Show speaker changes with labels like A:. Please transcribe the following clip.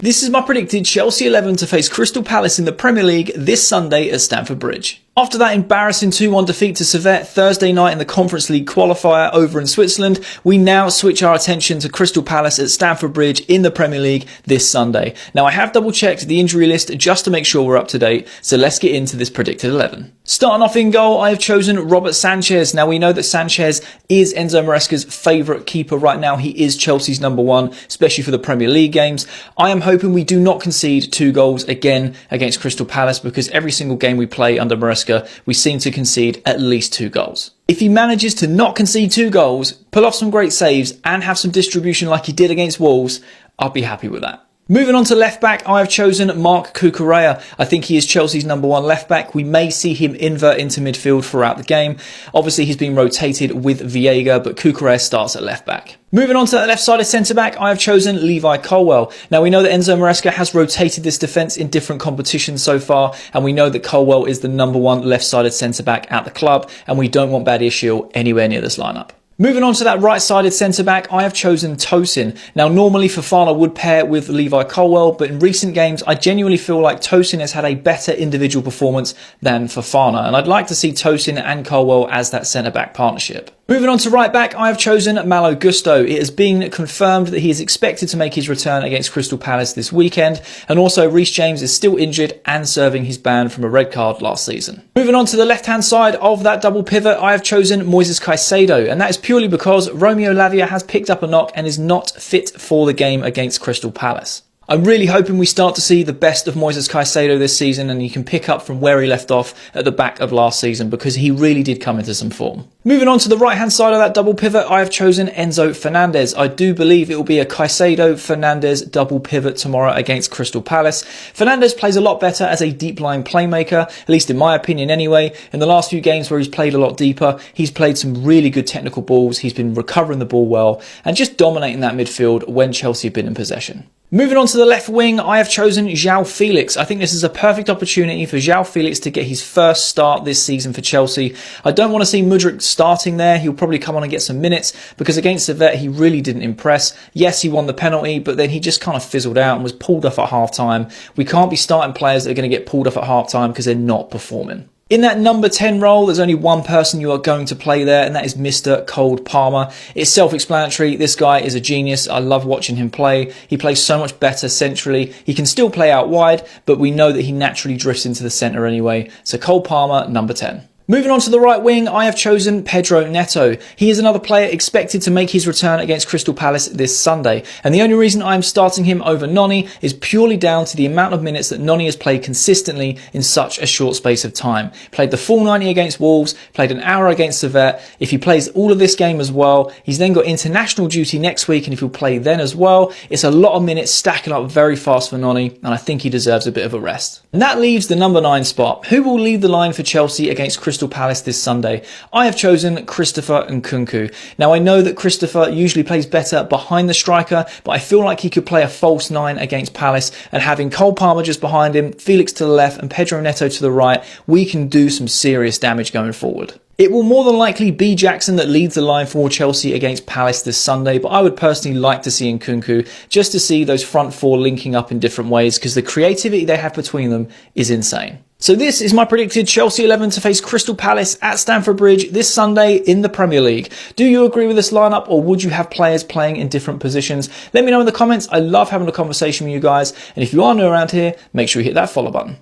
A: This is my predicted Chelsea 11 to face Crystal Palace in the Premier League this Sunday at Stamford Bridge. After that embarrassing 2-1 defeat to Servette Thursday night in the Conference League qualifier over in Switzerland, we now switch our attention to Crystal Palace at Stamford Bridge in the Premier League this Sunday. Now, I have double checked the injury list just to make sure we're up to date, so let's get into this predicted 11. Starting off in goal, I have chosen Robert Sanchez. Now, we know that Sanchez is Enzo Maresca's favourite keeper right now. He is Chelsea's number one, especially for the Premier League games. I am hoping we do not concede 2 goals again against Crystal Palace, because every single game we play under Maresca, we seem to concede at least 2 goals. If he manages to not concede 2 goals, pull off some great saves and have some distribution like he did against Wolves, I'll be happy with that. Moving on to left back, I have chosen Marc Cucurella. I think he is Chelsea's number 1 left back. We may see him invert into midfield throughout the game. Obviously, he's been rotated with Viega, but Cucurella starts at left back. Moving on to the left-sided centre-back, I have chosen Levi Colwill. Now, we know that Enzo Maresca has rotated this defence in different competitions so far, and we know that Colwill is the number 1 left-sided centre-back at the club, and we don't want Badiashile anywhere near this lineup. Moving on to that right-sided centre-back, I have chosen Tosin. Now, normally Fofana would pair with Levi Colwill, but in recent games, I genuinely feel like Tosin has had a better individual performance than Fofana, and I'd like to see Tosin and Colwill as that centre-back partnership. Moving on to right back, I have chosen Malo Gusto. It has been confirmed that he is expected to make his return against Crystal Palace this weekend, and also Reece James is still injured and serving his ban from a red card last season. Moving on to the left-hand side of that double pivot, I have chosen Moises Caicedo, and that is purely because Romeo Lavia has picked up a knock and is not fit for the game against Crystal Palace. I'm really hoping we start to see the best of Moises Caicedo this season, and he can pick up from where he left off at the back of last season, because he really did come into some form. Moving on to the right-hand side of that double pivot, I have chosen Enzo Fernandez. I do believe it will be a Caicedo-Fernandez double pivot tomorrow against Crystal Palace. Fernandez plays a lot better as a deep-lying playmaker, at least in my opinion anyway. In the last few games where he's played a lot deeper, he's played some really good technical balls, he's been recovering the ball well, and just dominating that midfield when Chelsea have been in possession. Moving on to the left wing, I have chosen João Felix. I think this is a perfect opportunity for João Felix to get his first start this season for Chelsea. I don't want to see Mudryk starting there. He'll probably come on and get some minutes, because against Servette, he really didn't impress. Yes, he won the penalty, but then he just kind of fizzled out and was pulled off at half-time. We can't be starting players that are going to get pulled off at half-time because they're not performing. In that number 10 role, there's only one person you are going to play there, and that is Mr. Cole Palmer. It's self-explanatory. This guy is a genius. I love watching him play. He plays so much better centrally. He can still play out wide, but we know that he naturally drifts into the centre anyway. So Cole Palmer, number 10. Moving on to the right wing, I have chosen Pedro Neto. He is another player expected to make his return against Crystal Palace this Sunday. And the only reason I am starting him over Noni is purely down to the amount of minutes that Noni has played consistently in such a short space of time. Played the full 90 against Wolves, played an hour against Servette. If he plays all of this game as well, he's then got international duty next week, and if he'll play then as well, it's a lot of minutes stacking up very fast for Noni, and I think he deserves a bit of a rest. And that leaves the number 9 spot. Who will lead the line for Chelsea against Crystal Palace this Sunday? I have chosen Christopher Nkunku. Now, I know that Christopher usually plays better behind the striker, but I feel like he could play a false 9 against Palace, and having Cole Palmer just behind him, Felix to the left and Pedro Neto to the right, we can do some serious damage going forward. It will more than likely be Jackson that leads the line for Chelsea against Palace this Sunday, but I would personally like to see Nkunku, just to see those front 4 linking up in different ways, because the creativity they have between them is insane. So this is my predicted Chelsea 11 to face Crystal Palace at Stamford Bridge this Sunday in the Premier League. Do you agree with this lineup, or would you have players playing in different positions? Let me know in the comments. I love having a conversation with you guys. And if you are new around here, make sure you hit that follow button.